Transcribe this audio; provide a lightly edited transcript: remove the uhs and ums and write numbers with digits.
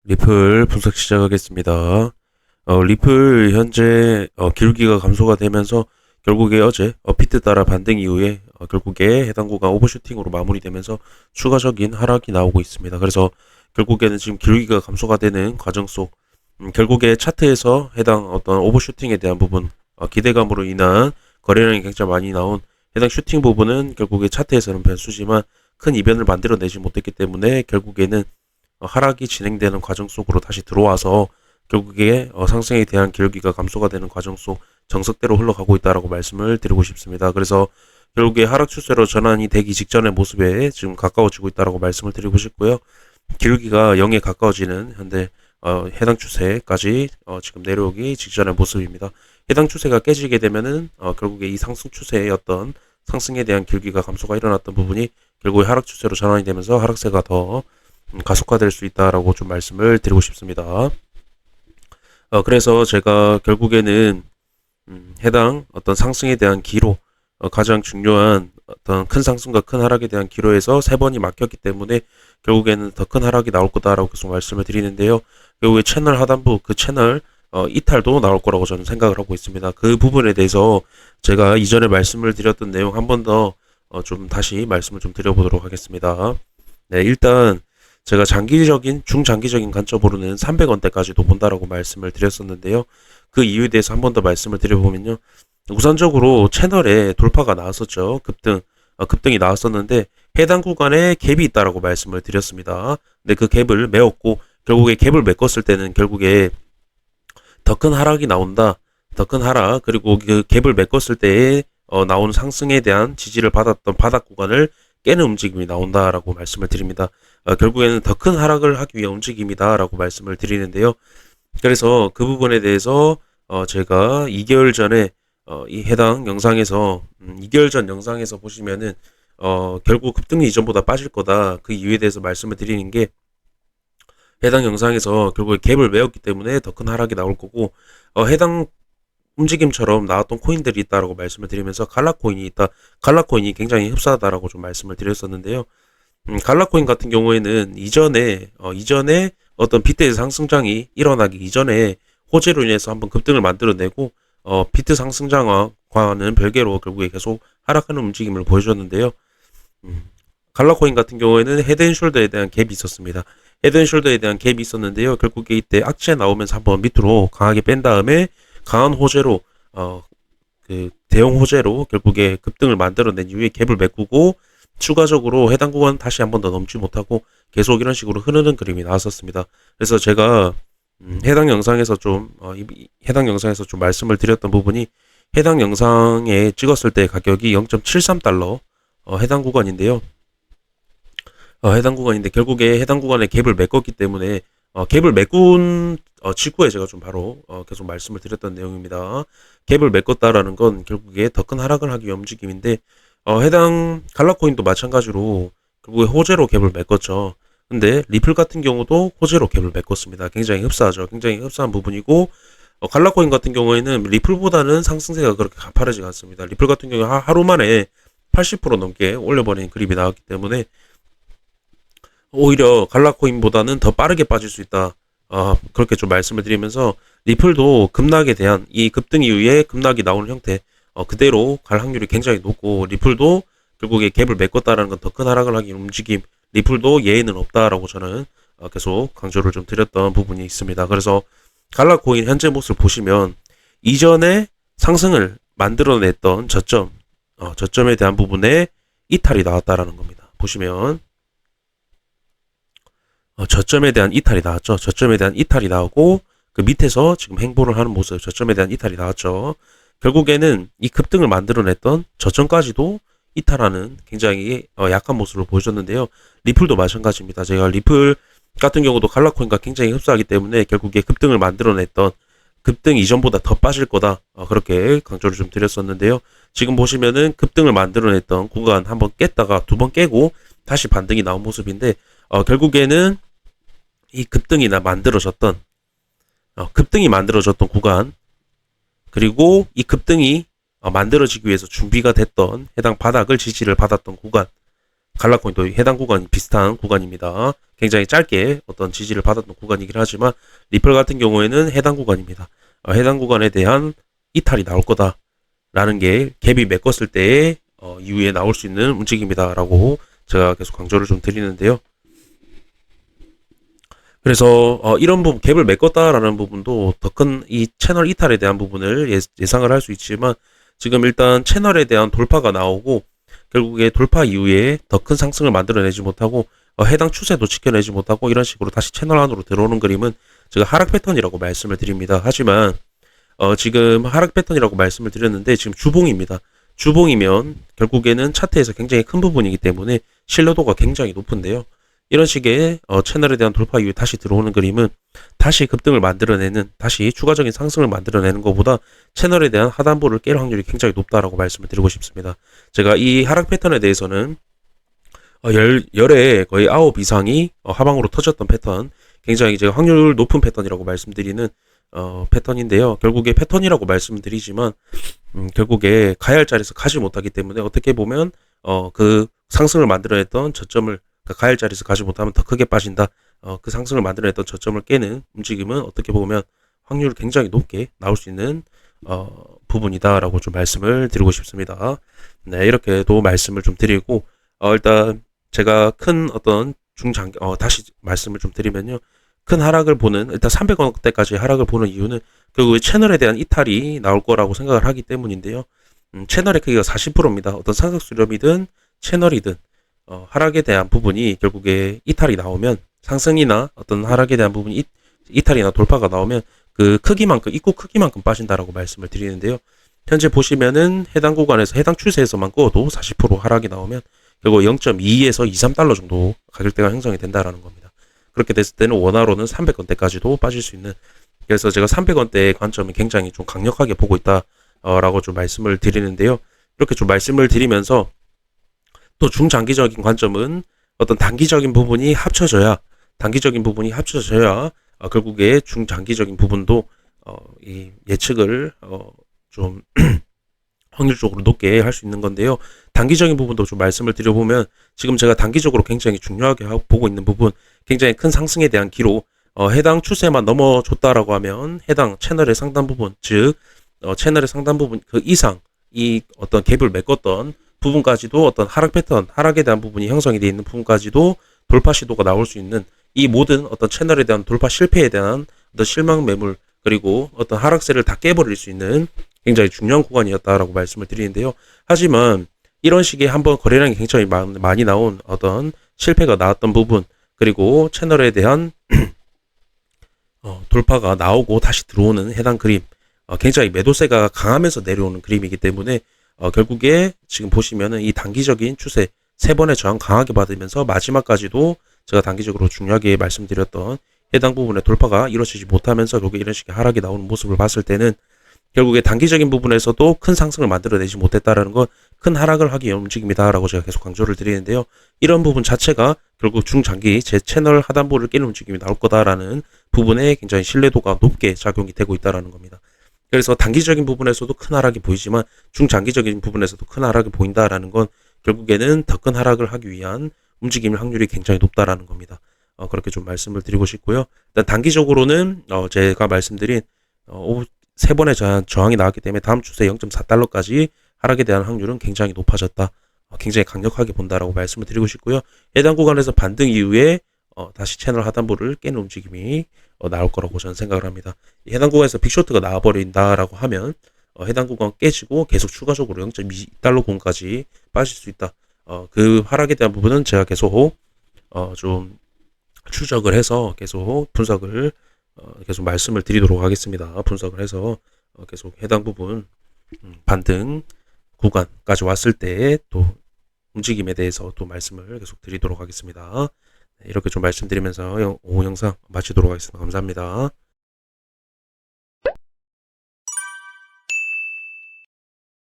리플 분석 시작하겠습니다. 리플 현재 기울기가 감소가 되면서 결국에 어제 피트 따라 반등 이후에 결국에 해당 구간 오버슈팅으로 마무리되면서 추가적인 하락이 나오고 있습니다. 그래서 결국에는 지금 기울기가 감소가 되는 과정 속 결국에 차트에서 해당 어떤 오버슈팅에 대한 부분 기대감으로 인한 거래량이 굉장히 많이 나온 해당 슈팅 부분은 결국에 차트에서는 변수지만 큰 이변을 만들어내지 못했기 때문에 결국에는 하락이 진행되는 과정 속으로 다시 들어와서 결국에 상승에 대한 기울기가 감소가 되는 과정 속 정석대로 흘러가고 있다라고 말씀을 드리고 싶습니다. 그래서 결국에 하락 추세로 전환이 되기 직전의 모습에 지금 가까워지고 있다라고 말씀을 드리고 싶고요. 기울기가 0에 가까워지는 현재 해당 추세까지 지금 내려오기 직전의 모습입니다. 해당 추세가 깨지게 되면은 결국에 이 상승 추세의 어떤 상승에 대한 기울기가 감소가 일어났던 부분이 결국에 하락 추세로 전환이 되면서 하락세가 더 가속화될 수 있다라고 좀 말씀을 드리고 싶습니다. 그래서 제가 결국에는 해당 어떤 상승에 대한 기로 가장 중요한 어떤 큰 상승과 큰 하락에 대한 기로에서 세 번이 막혔기 때문에 결국에는 더 큰 하락이 나올 거다라고 계속 말씀을 드리는데요. 결국에 채널 하단부 그 채널 이탈도 나올 거라고 저는 생각을 하고 있습니다. 그 부분에 대해서 제가 이전에 말씀을 드렸던 내용 한 번 더 좀 다시 말씀을 좀 드려보도록 하겠습니다. 네, 일단 제가 장기적인, 중장기적인 관점으로는 300원대까지도 본다라고 말씀을 드렸었는데요. 그 이유에 대해서 한 번 더 말씀을 드려보면요. 우선적으로 채널에 돌파가 나왔었죠. 급등이 나왔었는데 해당 구간에 갭이 있다라고 말씀을 드렸습니다. 근데 그 갭을 메웠고 결국에 갭을 메꿨을 때는 결국에 더 큰 하락이 나온다. 더 큰 하락 그리고 그 갭을 메꿨을 때에 나오는 상승에 대한 지지를 받았던 바닥 구간을 깨는 움직임이 나온다라고 말씀을 드립니다. 결국에는 더 큰 하락을 하기 위한 움직임이다라고 말씀을 드리는데요. 그래서 그 부분에 대해서 제가 2개월 전에 이 해당 영상에서 2개월 전 영상에서 보시면은 결국 급등이 이전보다 빠질 거다. 그 이유에 대해서 말씀을 드리는 게 해당 영상에서 결국에 갭을 메웠기 때문에 더 큰 하락이 나올 거고 해당 움직임처럼 나왔던 코인들이 있다라고 말씀을 드리면서 갈라코인이 있다. 갈라코인이 굉장히 흡사하다라고 좀 말씀을 드렸었는데요. 갈라코인 같은 경우에는 이전에 어떤 빗대의 상승장이 일어나기 이전에 호재로 인해서 한번 급등을 만들어내고 비트 상승장과는 별개로 결국에 계속 하락하는 움직임을 보여줬는데요. 갈라코인 같은 경우에는 헤드앤숄더에 대한 갭이 있었습니다. 헤드앤숄더에 대한 갭이 있었는데요. 결국에 이때 악재 나오면서 한번 밑으로 강하게 뺀 다음에 강한 호재로 그 대형 호재로 결국에 급등을 만들어낸 이후에 갭을 메꾸고 추가적으로 해당 구간 다시 한 번 더 넘지 못하고 계속 이런 식으로 흐르는 그림이 나왔었습니다. 그래서 제가 해당 영상에서 좀 말씀을 드렸던 부분이 해당 영상에 찍었을 때 가격이 0.73달러 해당 구간인데요. 해당 구간인데 결국에 해당 구간에 갭을 메꿨기 때문에 갭을 메꾼 직후에 제가 좀 바로 계속 말씀을 드렸던 내용입니다. 갭을 메꿨다라는 건 결국에 더 큰 하락을 하기 위한 움직임인데 해당 갈라코인도 마찬가지로 결국에 호재로 갭을 메꿨죠. 근데 리플 같은 경우도 호재로 갭을 메꿨습니다. 굉장히 흡사하죠. 굉장히 흡사한 부분이고 갈라코인 같은 경우에는 리플보다는 상승세가 그렇게 가파르지 않습니다. 리플 같은 경우 하루 만에 80% 넘게 올려버리는 그림이 나왔기 때문에 오히려 갈라코인보다는 더 빠르게 빠질 수 있다. 그렇게 좀 말씀을 드리면서 리플도 급락에 대한 이 급등 이후에 급락이 나오는 형태 그대로 갈 확률이 굉장히 높고 리플도 결국에 갭을 메꿨다라는 건 더 큰 하락을 하기 위한 움직임 리플도 예외는 없다라고 저는 계속 강조를 좀 드렸던 부분이 있습니다. 그래서 갈라코인 현재 모습을 보시면 이전에 상승을 만들어냈던 저점에 대한 부분에 이탈이 나왔다라는 겁니다. 보시면 저점에 대한 이탈이 나왔죠. 저점에 대한 이탈이 나오고 그 밑에서 지금 행보를 하는 모습 저점에 대한 이탈이 나왔죠. 결국에는 이 급등을 만들어냈던 저점까지도 이탈하는 굉장히 약한 모습을 보여줬는데요. 리플도 마찬가지입니다. 제가 리플 같은 경우도 갈라코인과 굉장히 흡사하기 때문에 결국에 급등을 만들어냈던 급등 이전보다 더 빠질 거다. 그렇게 강조를 좀 드렸었는데요. 지금 보시면은 급등을 만들어냈던 구간 한번 깼다가 두 번 깨고 다시 반등이 나온 모습인데 결국에는 이 급등이 만들어졌던 구간 그리고 이 급등이 만들어지기 위해서 준비가 됐던 해당 바닥을 지지를 받았던 구간 갈라코인도 해당 구간이 비슷한 구간입니다. 굉장히 짧게 어떤 지지를 받았던 구간이긴 하지만 리플 같은 경우에는 해당 구간입니다. 해당 구간에 대한 이탈이 나올 거다라는 게 갭이 메꿨을 때의 이후에 나올 수 있는 움직임이다라고 제가 계속 강조를 좀 드리는데요. 그래서 이런 부분 갭을 메꿨다라는 부분도 더 큰 이 채널 이탈에 대한 부분을 예상을 할 수 있지만 지금 일단 채널에 대한 돌파가 나오고 결국에 돌파 이후에 더 큰 상승을 만들어내지 못하고 해당 추세도 지켜내지 못하고 이런 식으로 다시 채널 안으로 들어오는 그림은 제가 하락 패턴이라고 말씀을 드립니다. 하지만 지금 하락 패턴이라고 말씀을 드렸는데 지금 주봉입니다. 주봉이면 결국에는 차트에서 굉장히 큰 부분이기 때문에 신뢰도가 굉장히 높은데요. 이런 식의 채널에 대한 돌파 이후에 다시 들어오는 그림은 다시 급등을 만들어내는 다시 추가적인 상승을 만들어내는 것보다 채널에 대한 하단부를 깰 확률이 굉장히 높다라고 말씀을 드리고 싶습니다. 제가 이 하락 패턴에 대해서는 열에 거의 9 이상이 하방으로 터졌던 패턴, 굉장히 제가 확률 높은 패턴이라고 말씀드리는 패턴인데요. 결국에 패턴이라고 말씀드리지만 결국에 가야 할 자리에서 가지 못하기 때문에 어떻게 보면 그 상승을 만들어냈던 저점을 가야 할 자리에서 가지 못하면 더 크게 빠진다. 그 상승을 만들어냈던 저점을 깨는 움직임은 어떻게 보면 확률이 굉장히 높게 나올 수 있는 부분이다라고 좀 말씀을 드리고 싶습니다. 네, 이렇게도 말씀을 좀 드리고 일단 제가 큰 어떤 다시 말씀을 좀 드리면요. 큰 하락을 보는 일단 300원대까지 하락을 보는 이유는 결국 채널에 대한 이탈이 나올 거라고 생각을 하기 때문인데요. 채널의 크기가 40%입니다. 어떤 상승 수렴이든 채널이든 하락에 대한 부분이 결국에 이탈이 나오면 상승이나 어떤 하락에 대한 부분이 이탈이나 돌파가 나오면 그 크기만큼 입구 크기만큼 빠진다라고 말씀을 드리는데요. 현재 보시면은 해당 구간에서 해당 추세에서만 꺼도 40% 하락이 나오면 결국 0.2에서 23달러 정도 가격대가 형성이 된다라는 겁니다. 그렇게 됐을 때는 원화로는 300원대까지도 빠질 수 있는, 그래서 제가 300원대의 관점을 굉장히 좀 강력하게 보고 있다라고 좀 말씀을 드리는데요. 이렇게 좀 말씀을 드리면서 또 중장기적인 관점은 어떤 단기적인 부분이 합쳐져야 결국에 중장기적인 부분도 이 예측을 좀 확률적으로 높게 할 수 있는 건데요. 단기적인 부분도 좀 말씀을 드려보면 지금 제가 단기적으로 굉장히 중요하게 보고 있는 부분, 굉장히 큰 상승에 대한 기로 해당 추세만 넘어줬다라고 하면 해당 채널의 상단 부분, 즉 채널의 상단 부분 그 이상 이 어떤 갭을 메꿨던 부분까지도 어떤 하락 패턴, 하락에 대한 부분이 형성이 되어 있는 부분까지도 돌파 시도가 나올 수 있는 이 모든 어떤 채널에 대한 돌파 실패에 대한 어떤 실망 매물 그리고 어떤 하락세를 다 깨버릴 수 있는 굉장히 중요한 구간이었다라고 말씀을 드리는데요. 하지만 이런 식의 한번 거래량이 굉장히 많이 나온 어떤 실패가 나왔던 부분 그리고 채널에 대한 돌파가 나오고 다시 들어오는 해당 그림, 굉장히 매도세가 강하면서 내려오는 그림이기 때문에 결국에 지금 보시면은 이 단기적인 추세 3번의 저항 강하게 받으면서 마지막까지도 제가 단기적으로 중요하게 말씀드렸던 해당 부분의 돌파가 이루어지지 못하면서 결국에 이런 식의 하락이 나오는 모습을 봤을 때는 결국에 단기적인 부분에서도 큰 상승을 만들어내지 못했다라는 건 큰 하락을 하기 위한 움직임이다라고 제가 계속 강조를 드리는데요. 이런 부분 자체가 결국 중장기 제 채널 하단부를 깨는 움직임이 나올 거다라는 부분에 굉장히 신뢰도가 높게 작용이 되고 있다라는 겁니다. 그래서 단기적인 부분에서도 큰 하락이 보이지만 중장기적인 부분에서도 큰 하락이 보인다라는 건 결국에는 더 큰 하락을 하기 위한 움직임의 확률이 굉장히 높다라는 겁니다. 그렇게 좀 말씀을 드리고 싶고요. 일단 단기적으로는 제가 말씀드린 3번의 저항이 나왔기 때문에 다음 추세 0.4달러까지 하락에 대한 확률은 굉장히 높아졌다. 굉장히 강력하게 본다라고 말씀을 드리고 싶고요. 해당 구간에서 반등 이후에 다시 채널 하단부를 깨는 움직임이 나올 거라고 저는 생각을 합니다. 해당 구간에서 빅쇼트가 나와버린다라고 하면 해당 구간 깨지고 계속 추가적으로 0.2달러 공까지 빠질 수 있다. 그 하락에 대한 부분은 제가 계속 좀 추적을 해서 계속 분석을 계속 말씀을 드리도록 하겠습니다. 분석을 해서 계속 해당 부분 반등 구간까지 왔을 때 또 움직임에 대해서 또 말씀을 계속 드리도록 하겠습니다. 이렇게 좀 말씀드리면서 오후 영상 마치도록 하겠습니다. 감사합니다.